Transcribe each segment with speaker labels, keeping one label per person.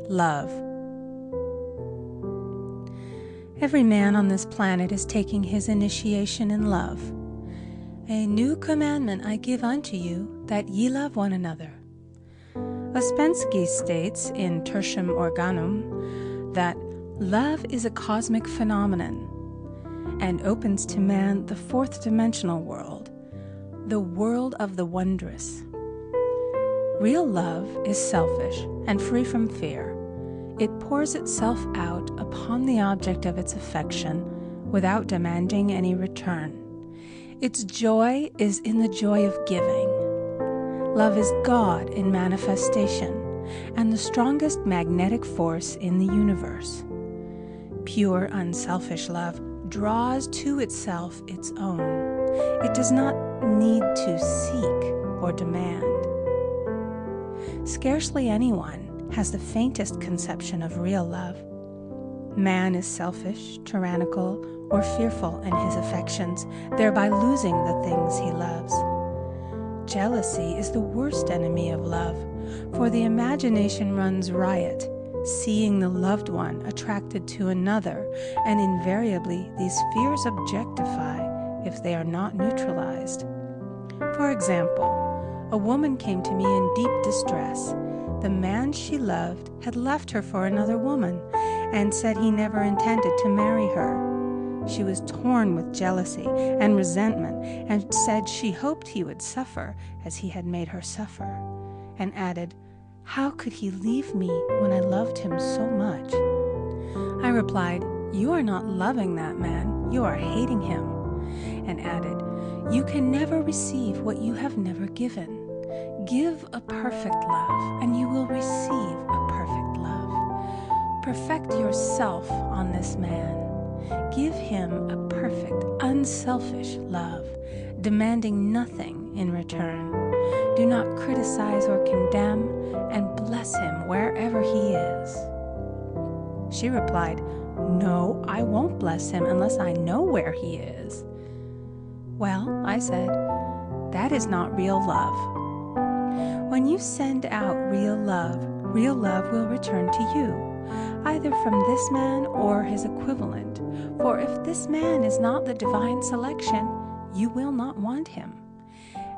Speaker 1: love. Every man on this planet is taking his initiation in love. A new commandment I give unto you, that ye love one another. Ouspensky states in Tertium Organum that love is a cosmic phenomenon and opens to man the fourth dimensional world, the world of the wondrous. Real love is selfish and free from fear. It pours itself out upon the object of its affection without demanding any return. Its joy is in the joy of giving. Love is God in manifestation and the strongest magnetic force in the universe. Pure, unselfish love draws to itself its own. It does not need to seek or demand. Scarcely anyone has the faintest conception of real love. Man is selfish, tyrannical, or fearful in his affections, thereby losing the things he loves. Jealousy is the worst enemy of love, for the imagination runs riot, seeing the loved one attracted to another, and invariably these fears objectify if they are not neutralized. For example, a woman came to me in deep distress. The man she loved had left her for another woman and said he never intended to marry her. She was torn with jealousy and resentment and said she hoped he would suffer as he had made her suffer, and added, "How could he leave me when I loved him so much?" I replied, "You are not loving that man, you are hating him," and added, "You can never receive what you have never given. Give a perfect love, and you will receive a perfect love. Perfect yourself on this man. Give him a perfect, unselfish love, demanding nothing in return. Do not criticize or condemn, and bless him wherever he is." She replied, "No, I won't bless him unless I know where he is." "Well," I said, "that is not real love. When you send out real love will return to you, either from this man or his equivalent. For if this man is not the divine selection, you will not want him.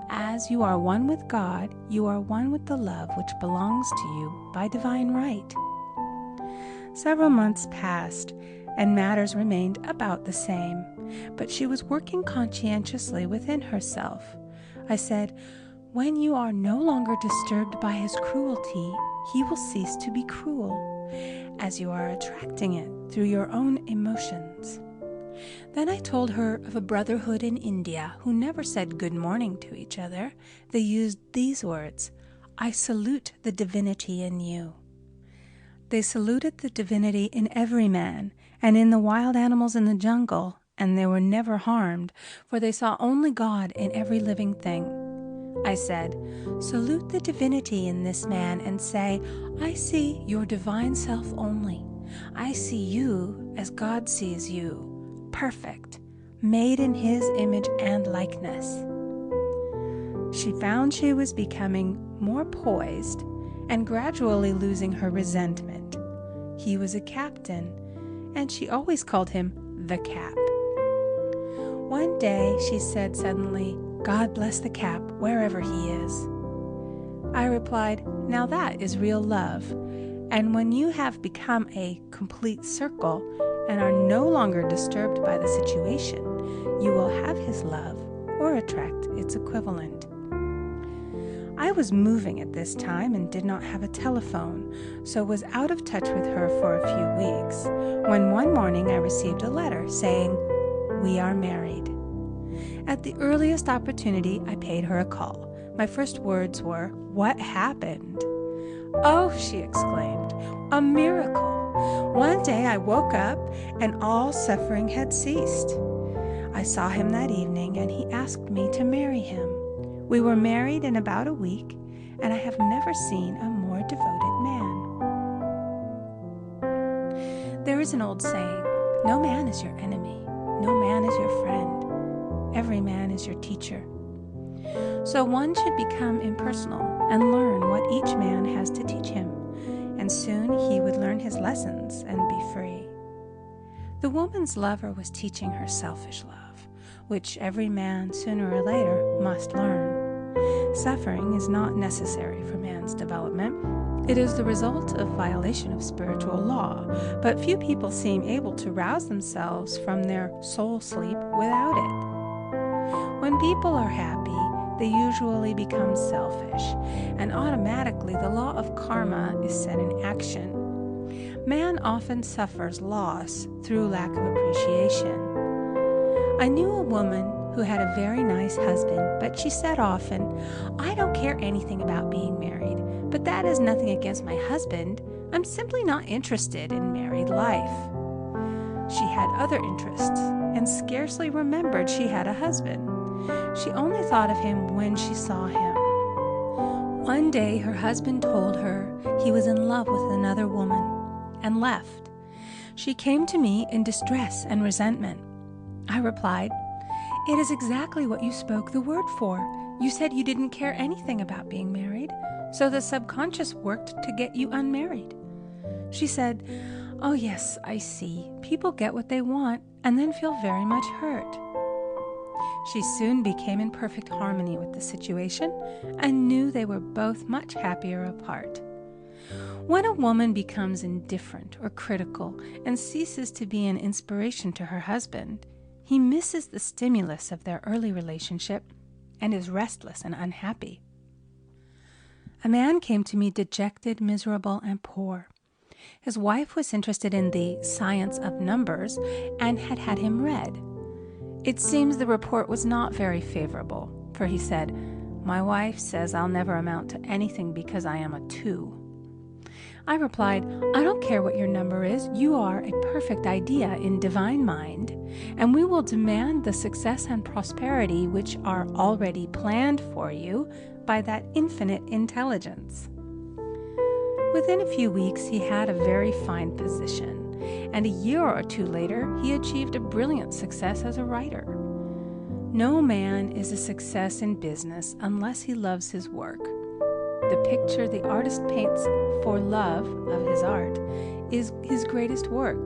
Speaker 1: As you are one with God, you are one with the love which belongs to you by divine right." Several months passed, and matters remained about the same, but she was working conscientiously within herself. I said, "When you are no longer disturbed by his cruelty, he will cease to be cruel, as you are attracting it through your own emotions." Then I told her of a brotherhood in India who never said good morning to each other. They used these words, "I salute the divinity in you." They saluted the divinity in every man and in the wild animals in the jungle, and they were never harmed, for they saw only God in every living thing. I said, "Salute the divinity in this man and say, I see your divine self only. I see you as God sees you, perfect, made in his image and likeness." She found she was becoming more poised and gradually losing her resentment. He was a captain, and she always called him the Cap. One day she said suddenly, "God bless the Cap wherever he is." I replied, "Now that is real love, and when you have become a complete circle and are no longer disturbed by the situation, you will have his love or attract its equivalent." I was moving at this time and did not have a telephone, so was out of touch with her for a few weeks, when one morning I received a letter saying, "We are married." At the earliest opportunity, I paid her a call. My first words were, "What happened?" "Oh," she exclaimed, "a miracle. One day I woke up and all suffering had ceased. I saw him that evening and he asked me to marry him. We were married in about a week, and I have never seen a more devoted man." There is an old saying, "No man is your enemy, no man is your friend. Every man is your teacher." So one should become impersonal and learn what each man has to teach him, and soon he would learn his lessons and be free. The woman's lover was teaching her selfish love, which every man sooner or later must learn. Suffering is not necessary for man's development. It is the result of violation of spiritual law, but few people seem able to rouse themselves from their soul sleep without it. When people are happy, they usually become selfish, and automatically the law of karma is set in action. Man often suffers loss through lack of appreciation. I knew a woman who had a very nice husband, but she said often, "I don't care anything about being married, but that is nothing against my husband. I'm simply not interested in married life." She had other interests and scarcely remembered she had a husband. She only thought of him when she saw him. One day her husband told her he was in love with another woman and left. She came to me in distress and resentment. I replied, "It is exactly what you spoke the word for. You said you didn't care anything about being married, so the subconscious worked to get you unmarried." She said, "Oh yes, I see. People get what they want and then feel very much hurt." She soon became in perfect harmony with the situation and knew they were both much happier apart. When a woman becomes indifferent or critical and ceases to be an inspiration to her husband, he misses the stimulus of their early relationship and is restless and unhappy. A man came to me dejected, miserable, and poor. His wife was interested in the science of numbers and had had him read. It seems the report was not very favorable, for he said, "My wife says I'll never amount to anything because I am a 2. I replied, "I don't care what your number is. You are a perfect idea in divine mind, and we will demand the success and prosperity which are already planned for you by that infinite intelligence." Within a few weeks, he had a very fine position, and a year or two later, he achieved a brilliant success as a writer. No man is a success in business unless he loves his work. The picture the artist paints for love of his art is his greatest work.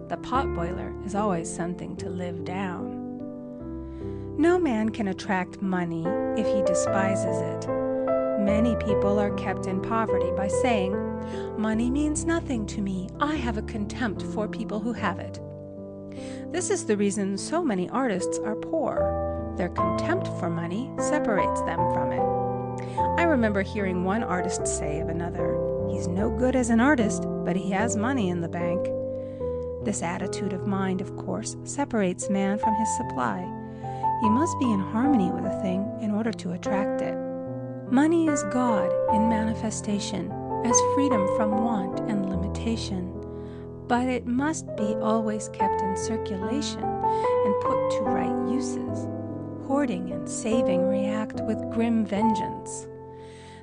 Speaker 1: The potboiler is always something to live down. No man can attract money if he despises it. Many people are kept in poverty by saying, "Money means nothing to me. I have a contempt for people who have it." This is the reason so many artists are poor. Their contempt for money separates them from it. I remember hearing one artist say of another, "He's no good as an artist, but he has money in the bank." This attitude of mind, of course, separates man from his supply. He must be in harmony with a thing in order to attract it. Money is God in manifestation, as freedom from want and limitation, but it must be always kept in circulation and put to right uses. Hoarding and saving react with grim vengeance.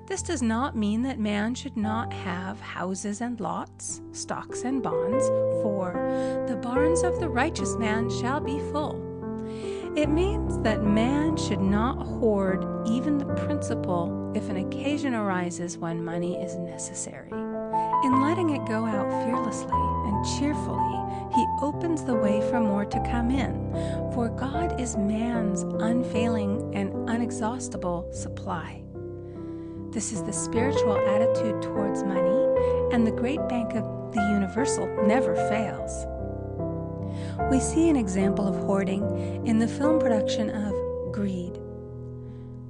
Speaker 1: This does not mean that man should not have houses and lots, stocks and bonds, for the barns of the righteous man shall be full. It means that man should not hoard even the principal if an occasion arises when money is necessary. In letting it go out fearlessly and cheerfully, he opens the way for more to come in, for God is man's unfailing and unexhaustible supply. This is the spiritual attitude towards money, and the great bank of the universal never fails. We see an example of hoarding in the film production of Greed.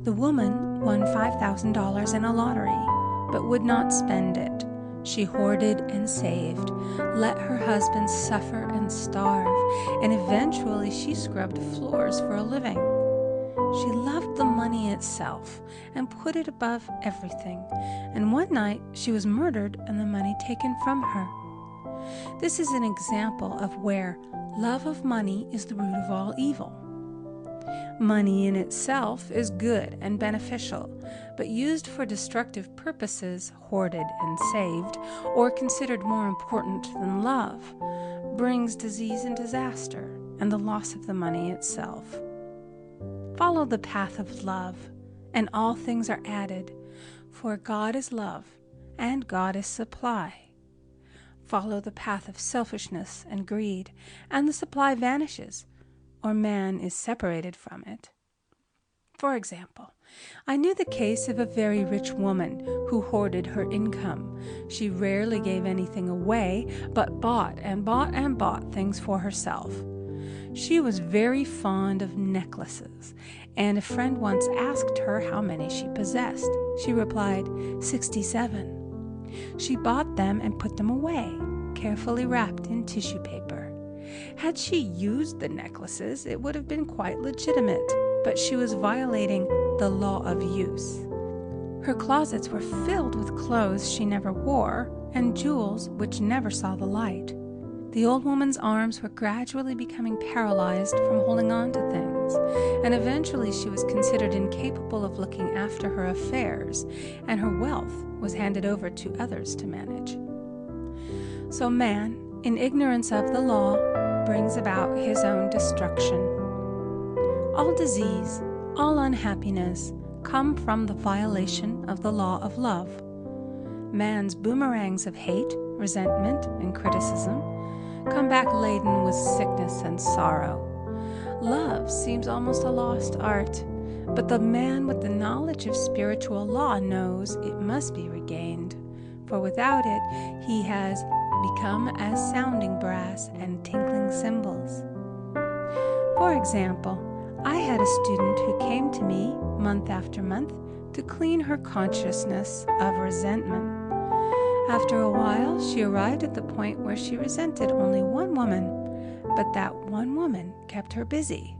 Speaker 1: The woman won $5,000 in a lottery, but would not spend it. She hoarded and saved, let her husband suffer and starve, and eventually she scrubbed floors for a living. She loved the money itself and put it above everything, and one night she was murdered and the money taken from her. This is an example of where love of money is the root of all evil. Money in itself is good and beneficial, but used for destructive purposes, hoarded and saved, or considered more important than love, brings disease and disaster and the loss of the money itself. Follow the path of love, and all things are added, for God is love, and God is supply. Follow the path of selfishness and greed, and the supply vanishes, or man is separated from it. For example, I knew the case of a very rich woman who hoarded her income. She rarely gave anything away, but bought and bought and bought things for herself. She was very fond of necklaces, and a friend once asked her how many she possessed. She replied, 67. She bought them and put them away, carefully wrapped in tissue paper. Had she used the necklaces, it would have been quite legitimate, but she was violating the law of use. Her closets were filled with clothes she never wore and jewels which never saw the light. The old woman's arms were gradually becoming paralyzed from holding on to things, and eventually she was considered incapable of looking after her affairs, and her wealth was handed over to others to manage. So man, in ignorance of the law, brings about his own destruction. All disease, all unhappiness come from the violation of the law of love. Man's boomerangs of hate, resentment, and criticism come back laden with sickness and sorrow. Love seems almost a lost art, but the man with the knowledge of spiritual law knows it must be regained, for without it he has become as sounding brass and tinkling cymbals. For example, I had a student who came to me month after month to clean her consciousness of resentment. After a while, she arrived at the point where she resented only one woman, but that one woman kept her busy.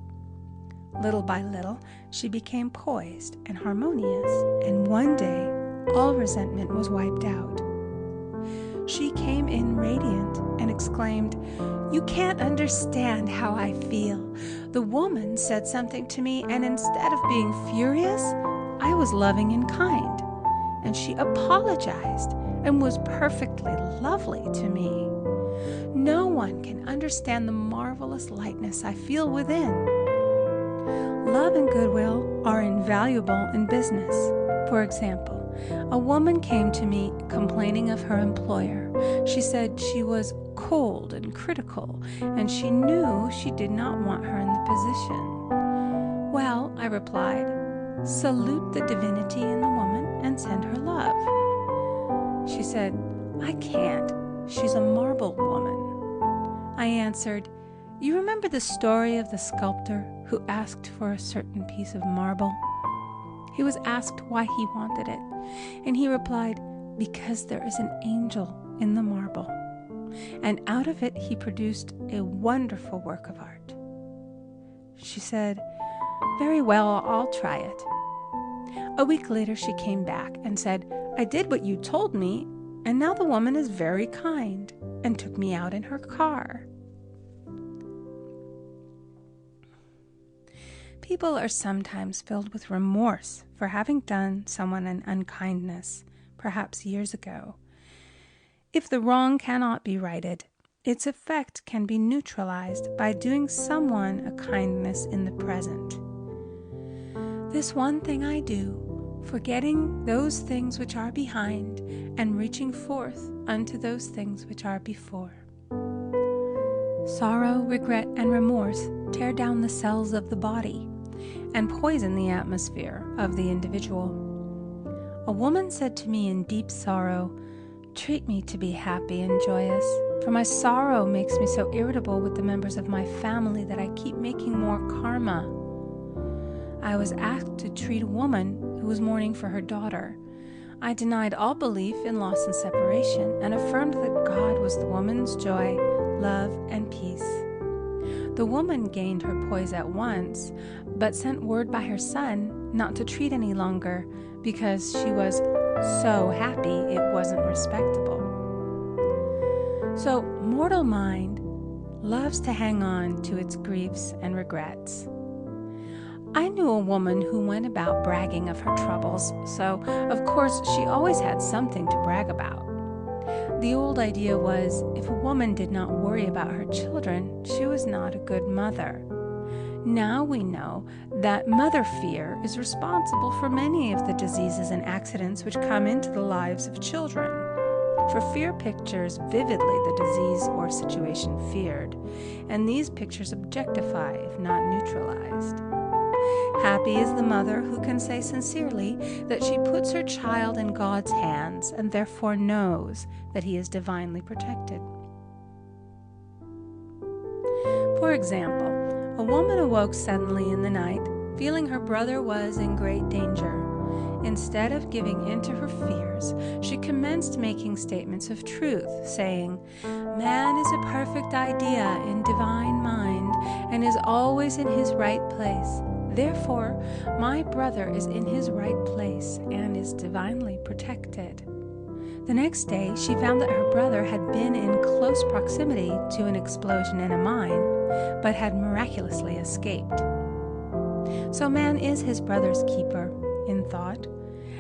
Speaker 1: Little by little, she became poised and harmonious, and one day, all resentment was wiped out. She came in radiant and exclaimed, "You can't understand how I feel. The woman said something to me, and instead of being furious, I was loving and kind. And she apologized and was perfectly lovely to me. No one can understand the marvelous lightness I feel within." Love and goodwill are invaluable in business. For example, a woman came to me complaining of her employer. She said she was cold and critical, and she knew she did not want her in the position. "Well," I replied, "salute the divinity in the woman and send her love." She said, "I can't. She's a marble woman." I answered, "You remember the story of the sculptor who asked for a certain piece of marble? He was asked why he wanted it, and he replied, 'Because there is an angel in the marble.' And out of it he produced a wonderful work of art." She said, "Very well, I'll try it." A week later she came back and said, "I did what you told me, and now the woman is very kind," and took me out in her car. People are sometimes filled with remorse for having done someone an unkindness, perhaps years ago. If the wrong cannot be righted, its effect can be neutralized by doing someone a kindness in the present. This one thing I do, forgetting those things which are behind, and reaching forth unto those things which are before. Sorrow, regret, and remorse tear down the cells of the body and poison the atmosphere of the individual. A woman said to me in deep sorrow, "Treat me to be happy and joyous, for my sorrow makes me so irritable with the members of my family that I keep making more karma." I was asked to treat a woman who was mourning for her daughter. I denied all belief in loss and separation and affirmed that God was the woman's joy, love, and peace. The woman gained her poise at once, but sent word by her son not to treat any longer because she was so happy it wasn't respectable. So, mortal mind loves to hang on to its griefs and regrets. I knew a woman who went about bragging of her troubles, so of course she always had something to brag about. The old idea was if a woman did not worry about her children, she was not a good mother. Now we know that mother fear is responsible for many of the diseases and accidents which come into the lives of children. For fear pictures vividly the disease or situation feared, and these pictures objectify if not neutralized. Happy is the mother who can say sincerely that she puts her child in God's hands and therefore knows that he is divinely protected. For example, a woman awoke suddenly in the night, feeling her brother was in great danger. Instead of giving in to her fears, she commenced making statements of truth, saying, "Man is a perfect idea in divine mind and is always in his right place. Therefore, my brother is in his right place and is divinely protected." The next day, she found that her brother had been in close proximity to an explosion in a mine, but had miraculously escaped. So man is his brother's keeper in thought,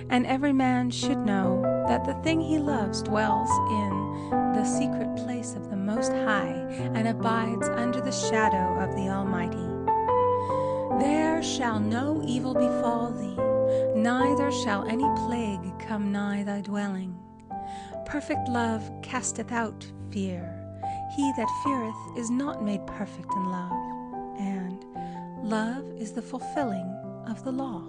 Speaker 1: and every man should know that the thing he loves dwells in the secret place of the Most High and abides under the shadow of the Almighty. There shall no evil befall thee, neither shall any plague come nigh thy dwelling. Perfect love casteth out fear. He that feareth is not made perfect in love, and love is the fulfilling of the law.